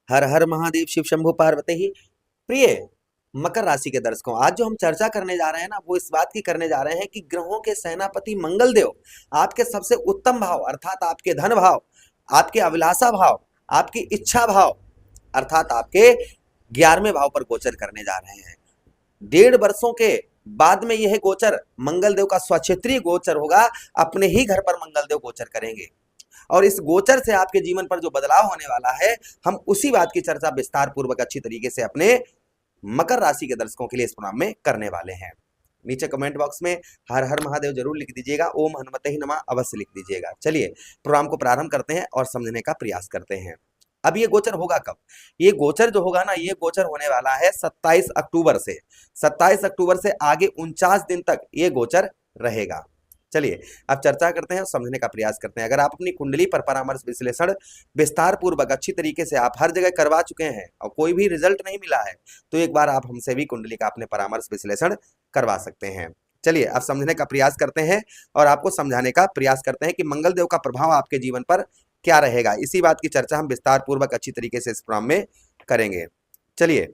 हर हर महादेव शिव शंभु पार्वती ही। प्रिय मकर राशि के दर्शकों, आज जो हम चर्चा करने जा रहे हैं ना, वो इस बात की करने जा रहे हैं कि ग्रहों के सेनापति मंगल देव आपके सबसे उत्तम भाव अर्थात आपके धन भाव, आपके अभिलाषा भाव, आपकी इच्छा भाव अर्थात आपके 11वें भाव पर गोचर करने जा रहे हैं। 1.5 वर्षों के बाद में यह गोचर मंगल देव का स्वक्षेत्रीय गोचर होगा। अपने ही घर पर मंगल देव गोचर करेंगे और इस गोचर से आपके जीवन पर जो बदलाव होने वाला है, हम उसी बात की चर्चा विस्तार पूर्वक अच्छी तरीके से अपने मकर राशि के दर्शकों के लिए इस प्रोग्राम में करने वाले हैं। नीचे कमेंट बॉक्स में हर हर महादेव जरूर लिख दीजिएगा, ओम हनुमते ही नमः अवश्य लिख दीजिएगा। चलिए प्रोग्राम को प्रारंभ करते हैं और समझने का प्रयास करते हैं। अब ये गोचर होगा कब? ये गोचर जो होगा ना, ये गोचर होने वाला है 27 अक्टूबर से। 27 अक्टूबर से आगे 49 दिन तक ये गोचर रहेगा। चलिए अब चर्चा करते हैं और समझने का प्रयास करते हैं। अगर आप अपनी कुंडली पर परामर्श विश्लेषण विस्तार पूर्वक अच्छी तरीके से आप हर जगह करवा चुके हैं और कोई भी रिजल्ट नहीं मिला है, तो एक बार आप हमसे भी कुंडली का अपने परामर्श विश्लेषण करवा सकते हैं। चलिए अब समझने का प्रयास करते हैं और आपको समझाने का प्रयास करते हैं कि मंगल देव का प्रभाव आपके जीवन पर क्या रहेगा। इसी बात की चर्चा हम विस्तार पूर्वक अच्छी तरीके से इस प्रोग्राम में करेंगे। चलिए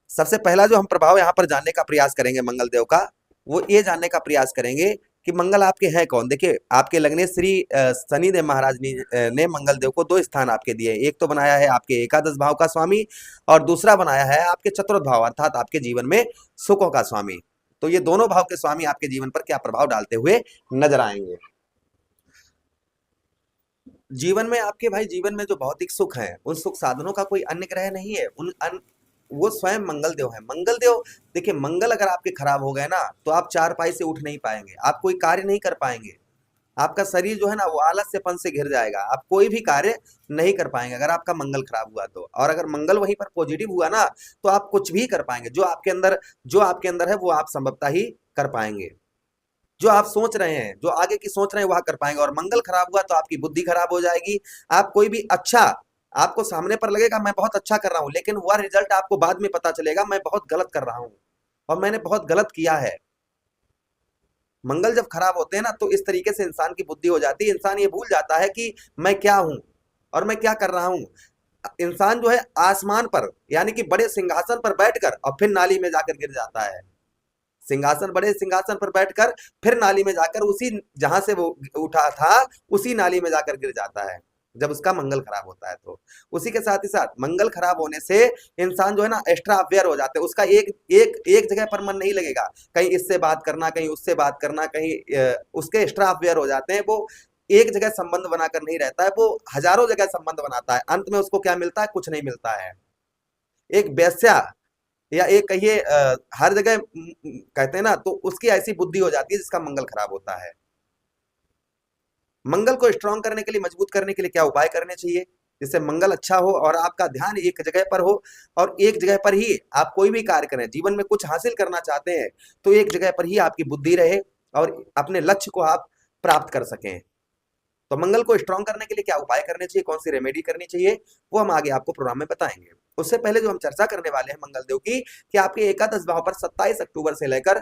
सबसे पहला जो हम प्रभाव यहाँ पर जानने का प्रयास करेंगे मंगल देव का, वो ये जानने का प्रयास करेंगे कि मंगल आपके हैं कौन। देखिए आपके लग्नेश श्री शनिदेव महाराज ने मंगल देव को 2 स्थान आपके दिए। एक तो बनाया है आपके एकादश भाव का स्वामी और दूसरा बनाया है आपके चतुर्थ भाव अर्थात आपके जीवन में सुखों का स्वामी। तो ये दोनों भाव के स्वामी आपके जीवन पर क्या प्रभाव डालते हुए नजर आएंगे। जीवन में आपके भाई जीवन में जो भौतिक सुख है, उन सुख साधनों का कोई अन्य ग्रह नहीं है, वो स्वयं मंगल देव है। मंगल देव, देखिए मंगल अगर आपके खराब हो गए ना, तो आप चारपाई से उठ नहीं पाएंगे, आप कोई कार्य नहीं कर पाएंगे। आपका शरीर जो है ना, वो आलस्यपन से घिर जाएगा, आप कोई भी कार्य नहीं कर पाएंगे अगर आपका मंगल खराब हुआ तो। और अगर मंगल वहीं पर पॉजिटिव हुआ ना, तो आप कुछ भी कर पाएंगे। जो आपके अंदर है वो आप संभवतः ही कर पाएंगे। जो आप सोच रहे हैं, जो आगे की सोच रहे हैं, वह कर पाएंगे। और मंगल खराब हुआ तो आपकी बुद्धि खराब हो जाएगी। आप कोई भी अच्छा, आपको सामने पर लगेगा मैं बहुत अच्छा कर रहा हूं, लेकिन वह रिजल्ट आपको बाद में पता चलेगा मैं बहुत गलत कर रहा हूं और मैंने बहुत गलत किया है। मंगल जब खराब होते हैं ना, तो इस तरीके से इंसान की बुद्धि हो जाती है। इंसान ये भूल जाता है कि मैं क्या हूं और मैं क्या कर रहा हूं। इंसान जो है आसमान पर यानी कि बड़े सिंहासन पर बैठकर और फिर नाली में जाकर गिर जाता है। बड़े सिंहासन पर बैठकर फिर नाली में जाकर उसी जहां से वो उठा था उसी नाली में जाकर गिर जाता है जब उसका मंगल खराब होता है। तो उसी के साथ ही साथ मंगल खराब होने से इंसान जो है ना एक्स्ट्रा अवेयर हो जाते हैं। उसका एक एक एक जगह पर मन नहीं लगेगा, कहीं इससे बात करना, कहीं उससे बात करना, कहीं उसके एक्स्ट्रा अवेयर हो जाते हैं। वो एक जगह संबंध बनाकर नहीं रहता है, वो हजारों जगह संबंध बनाता है। अंत में उसको क्या मिलता है? कुछ नहीं मिलता है। एक वेश्या या एक कहिए हर जगह कहते हैं ना, तो उसकी ऐसी बुद्धि हो जाती है जिसका मंगल खराब होता है। मंगल को स्ट्रांग करने के लिए, मजबूत करने के लिए क्या उपाय करने चाहिए जिससे मंगल अच्छा हो और आपका ध्यान एक जगह पर हो और एक जगह पर ही आप कोई भी कार्य करें। जीवन में कुछ हासिल करना चाहते हैं तो एक जगह पर ही आपकी बुद्धि रहे और अपने लक्ष्य को आप प्राप्त कर सकें। तो मंगल को स्ट्रांग करने के लिए क्या उपाय करने चाहिए, कौन सी रेमेडी करनी चाहिए, वो हम आगे आपको प्रोग्राम में बताएंगे। उससे पहले जो हम चर्चा करने वाले हैं मंगल देव की, कि आपके एकादश भाव पर 27 अक्टूबर से लेकर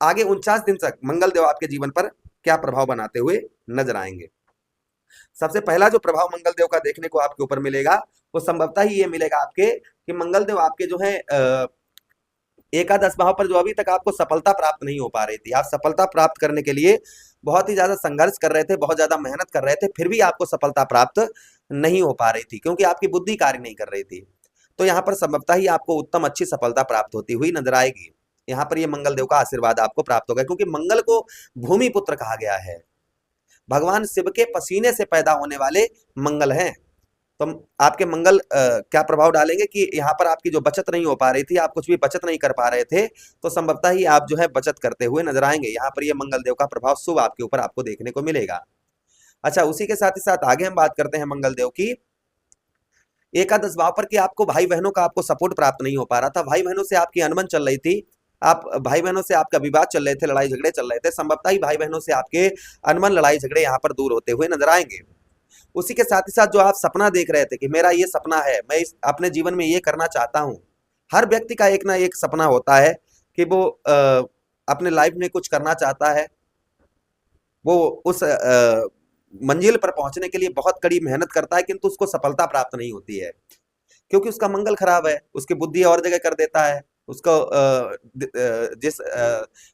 आगे 49 दिन तक मंगल देव आपके जीवन पर क्या प्रभाव बनाते हुए नजर आएंगे। सबसे पहला जो प्रभाव मंगल देव का देखने को आपके ऊपर मिलेगा, वो संभवतः ही ये मिलेगा आपके कि मंगल देव आपके जो है एकादश भाव पर जो अभी तक आपको सफलता प्राप्त नहीं हो पा रही थी, आप सफलता प्राप्त करने के लिए बहुत ही ज्यादा संघर्ष कर रहे थे, बहुत ज्यादा मेहनत कर रहे थे, फिर भी आपको सफलता प्राप्त नहीं हो पा रही थी क्योंकि आपकी बुद्धि कार्य नहीं कर रही थी। तो यहाँ पर संभवतः ही आपको उत्तम अच्छी सफलता प्राप्त होती हुई नजर आएगी। यहाँ पर ये मंगल देव का आशीर्वाद आपको प्राप्त होगा क्योंकि मंगल को भूमि पुत्र कहा गया है। भगवान शिव के पसीने से पैदा होने वाले मंगल हैं। तो आपके मंगल क्या प्रभाव डालेंगे कि यहाँ पर आपकी जो बचत नहीं हो पा रही थी, आप कुछ भी बचत नहीं कर पा रहे थे, तो संभवतः ही आप जो है बचत करते हुए नजर आएंगे। यहाँ पर ये मंगल देव का प्रभाव शुभ आपके ऊपर आपको देखने को मिलेगा। अच्छा, उसी के साथ ही साथ आगे हम बात करते हैं मंगल देव की एकादश भाव पर कि आपको भाई बहनों का आपको सपोर्ट प्राप्त नहीं हो पा रहा था, भाई बहनों से आपकी अनबन चल रही थी, आप भाई बहनों से आपका विवाद चल रहे थे, लड़ाई झगड़े चल रहे थे। संभवतः ही भाई बहनों से आपके अनबन लड़ाई झगड़े यहाँ पर दूर होते हुए नजर आएंगे। उसी के साथ ही साथ जो आप सपना देख रहे थे कि मेरा ये सपना है, मैं अपने जीवन में ये करना चाहता हूँ। हर व्यक्ति का एक ना एक सपना होता है कि वो अपने लाइफ में कुछ करना चाहता है। वो उस मंजिल पर पहुंचने के लिए बहुत कड़ी मेहनत करता है, किंतु उसको सफलता प्राप्त नहीं होती है, क्योंकि उसका मंगल खराब है, उसकी बुद्धि और जगह कर देता है, उसको जिस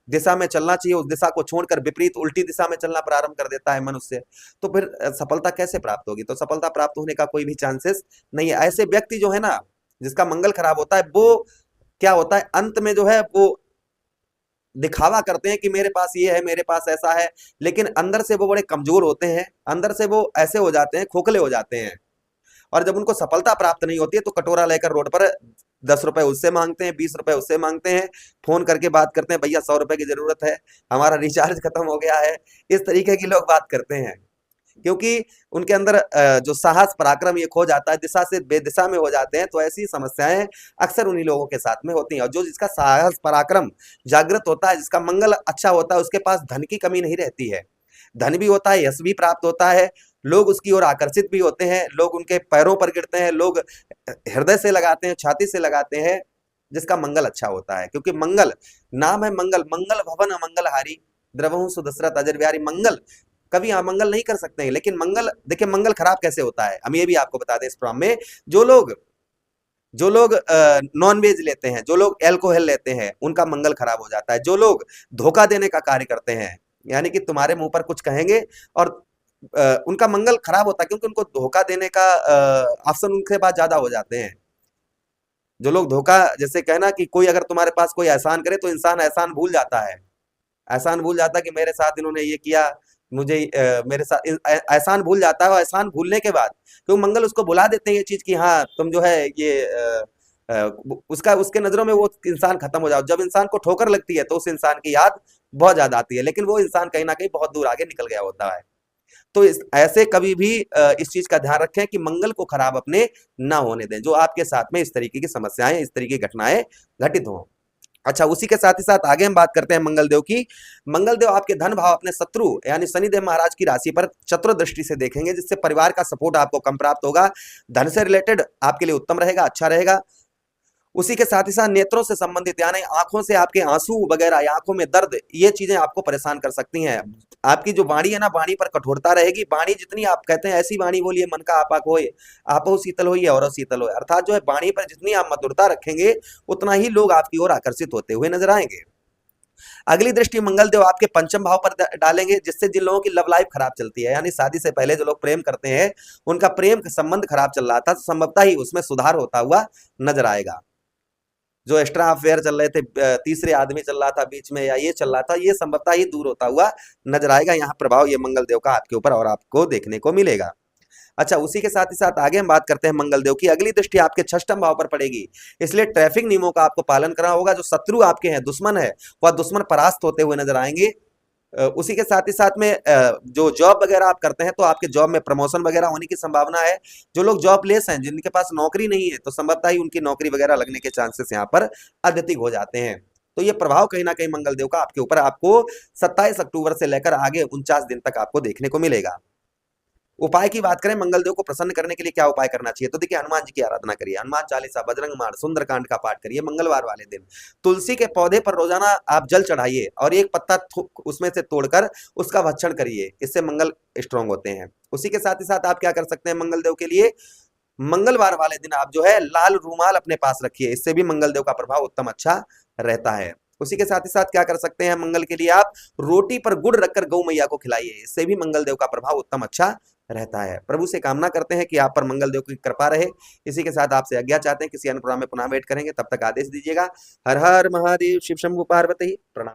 दिशा में चलना चाहिए उस दिशा को छोड़कर विपरीत उल्टी दिशा में चलना प्रारंभ कर देता है मनुष्य। तो फिर सफलता कैसे प्राप्त होगी? तो सफलता प्राप्त होने का कोई भी चांसेस नहीं है। ऐसे व्यक्ति जो है ना, जिसका मंगल खराब होता है, वो क्या होता है, अंत में जो है वो दिखावा करते हैं कि मेरे पास ये है, मेरे पास ऐसा है, लेकिन अंदर से वो बड़े कमजोर होते हैं, अंदर से वो ऐसे हो जाते हैं, खोखले हो जाते हैं। और जब उनको सफलता प्राप्त नहीं होती है तो कटोरा लेकर रोड पर 10 रुपए उससे मांगते हैं, 20 रुपए उससे मांगते हैं, फोन करके बात करते हैं, भैया 100 रुपए की जरूरत है, हमारा रिचार्ज खत्म हो गया है। इस तरीके की लोग बात करते हैं, क्योंकि उनके अंदर जो साहस पराक्रम ये खो जाता है, दिशा से बेदिशा में हो जाते हैं। तो ऐसी समस्याएं अक्सर उन्हीं लोगों के साथ में होती हैं। और जो जिसका साहस पराक्रम जागृत होता है, जिसका मंगल अच्छा होता है, उसके पास धन की कमी नहीं रहती है, धन भी होता है, यश भी प्राप्त होता है, लोग उसकी ओर आकर्षित भी होते हैं, लोग उनके पैरों पर गिरते हैं, लोग हृदय से लगाते हैं, छाती से लगाते हैं, जिसका मंगल अच्छा होता है। क्योंकि मंगल नाम है मंगल, मंगल भवन अमंगलहारी, द्रवहु सुदशरथ अजर बिहारी। मंगल कभी अमंगल नहीं कर सकते हैं, लेकिन मंगल देखिए, मंगल खराब कैसे होता है हम ये भी आपको बता दें इस प्रोग्राम में। जो लोग जो लोग नॉन वेज लेते हैं, जो लोग एल्कोहल लेते हैं, उनका मंगल खराब हो जाता है। जो लोग धोखा देने का कार्य करते हैं, यानी कि तुम्हारे मुंह पर कुछ कहेंगे और उनका मंगल खराब होता है, क्योंकि उनको धोखा देने का ऑप्शन उनके पास ज्यादा हो जाते हैं। जो लोग धोखा, जैसे कहना कि कोई अगर तुम्हारे पास कोई एहसान करे तो इंसान एहसान भूल जाता है, एहसान भूल जाता है कि मेरे साथ इन्होंने ये किया, मुझे मेरे साथ एहसान भूल जाता है। और एहसान भूलने के बाद क्यों मंगल उसको भुला देते हैं ये चीज कि हाँ तुम जो है ये उसका उसके नजरों में वो इंसान खत्म हो जाओ। जब इंसान को ठोकर लगती है तो उस इंसान की याद बहुत ज्यादा आती है, लेकिन वो इंसान कहीं ना कहीं बहुत दूर आगे निकल गया होता है। तो ऐसे कभी भी इस चीज का ध्यान रखें कि मंगल को खराब अपने ना होने दें, जो आपके साथ में इस तरीके की समस्याएं, इस तरीके की घटनाएं घटित हों। अच्छा, उसी के साथ ही साथ आगे हम बात करते हैं मंगल देव की। मंगल देव आपके धन भाव अपने शत्रु यानी शनिदेव महाराज की राशि पर चतुर दृष्टि से देखेंगे, जिससे परिवार का सपोर्ट आपको कम प्राप्त होगा। धन से रिलेटेड आपके लिए उत्तम रहेगा, अच्छा रहेगा। उसी के साथ ही साथ नेत्रों से संबंधित यानी आंखों से आपके आंसू वगैरह या आंखों में दर्द, ये चीजें आपको परेशान कर सकती हैं। आपकी जो वाणी है ना, वाणी पर कठोरता रहेगी। वाणी जितनी आप कहते हैं ऐसी वाणी बोलिए, मन का आपा होए, आपो शीतल होइए और शीतल होए। अर्थात जो है वाणी पर जितनी आप मधुरता रखेंगे, उतना ही लोग आपकी ओर आकर्षित होते हुए नजर आएंगे। अगली दृष्टि मंगल देव आपके पंचम भाव पर डालेंगे, जिससे जिन लोगों की लव लाइफ खराब चलती है, यानी शादी से पहले जो लोग प्रेम करते हैं, उनका प्रेम संबंध खराब चल रहा था, तो संभवतः ही उसमें सुधार होता हुआ नजर आएगा। जो एक्स्ट्रा अफेयर चल रहे थे, तीसरे आदमी चल रहा था बीच में, या ये चल रहा था, ये संभवतः ही दूर होता हुआ नजर आएगा। यहाँ प्रभाव ये मंगल देव का आपके ऊपर और आपको देखने को मिलेगा। अच्छा, उसी के साथ ही साथ आगे हम बात करते हैं मंगल देव की। अगली दृष्टि आपके षष्ठम भाव पर पड़ेगी, इसलिए ट्रैफिक नियमों का आपको पालन करना होगा। जो शत्रु आपके हैं, दुश्मन है, वह दुश्मन परास्त होते हुए नजर आएंगे। उसी के साथ ही साथ में जो जॉब वगैरह आप करते हैं, तो आपके जॉब में प्रमोशन वगैरह होने की संभावना है। जो लोग जॉबलेस हैं, जिनके पास नौकरी नहीं है, तो संभवतः ही उनकी नौकरी वगैरह लगने के चांसेस यहाँ पर अधिक हो जाते हैं। तो ये प्रभाव कहीं ना कहीं मंगल देव का आपके ऊपर आपको 27 अक्टूबर से लेकर आगे 49 दिन तक आपको देखने को मिलेगा। उपाय की बात करें, मंगल देव को प्रसन्न करने के लिए क्या उपाय करना चाहिए, तो देखिए हनुमान जी की आराधना करिए, हनुमान चालीसा, बजरंग मार, सुंदरकांड का पाठ करिए मंगलवार वाले दिन। तुलसी के पौधे पर रोजाना आप जल चढ़ाइए और एक पत्ता उसमें से तोड़कर उसका भक्षण करिए, इससे मंगल स्ट्रांग होते हैं। उसी के साथ ही साथ आप क्या कर सकते हैं मंगल देव के लिए, मंगलवार वाले दिन आप जो है लाल रूमाल अपने पास रखिए, इससे भी मंगल देव का प्रभाव उत्तम अच्छा रहता है। उसी के साथ ही साथ क्या कर सकते हैं मंगल के लिए, आप रोटी पर गुड़ रखकर गौ मैया को खिलाइए, इससे भी मंगल देव का प्रभाव उत्तम अच्छा रहता है। प्रभु से कामना करते हैं कि आप पर मंगल देव की कृपा रहे। इसी के साथ आपसे आज्ञा चाहते हैं, किसी अन्य प्रोग्राम में पुनः वेट करेंगे, तब तक आदेश दीजिएगा। हर हर महादेव, शिव शंभु पार्वती, प्रणाम।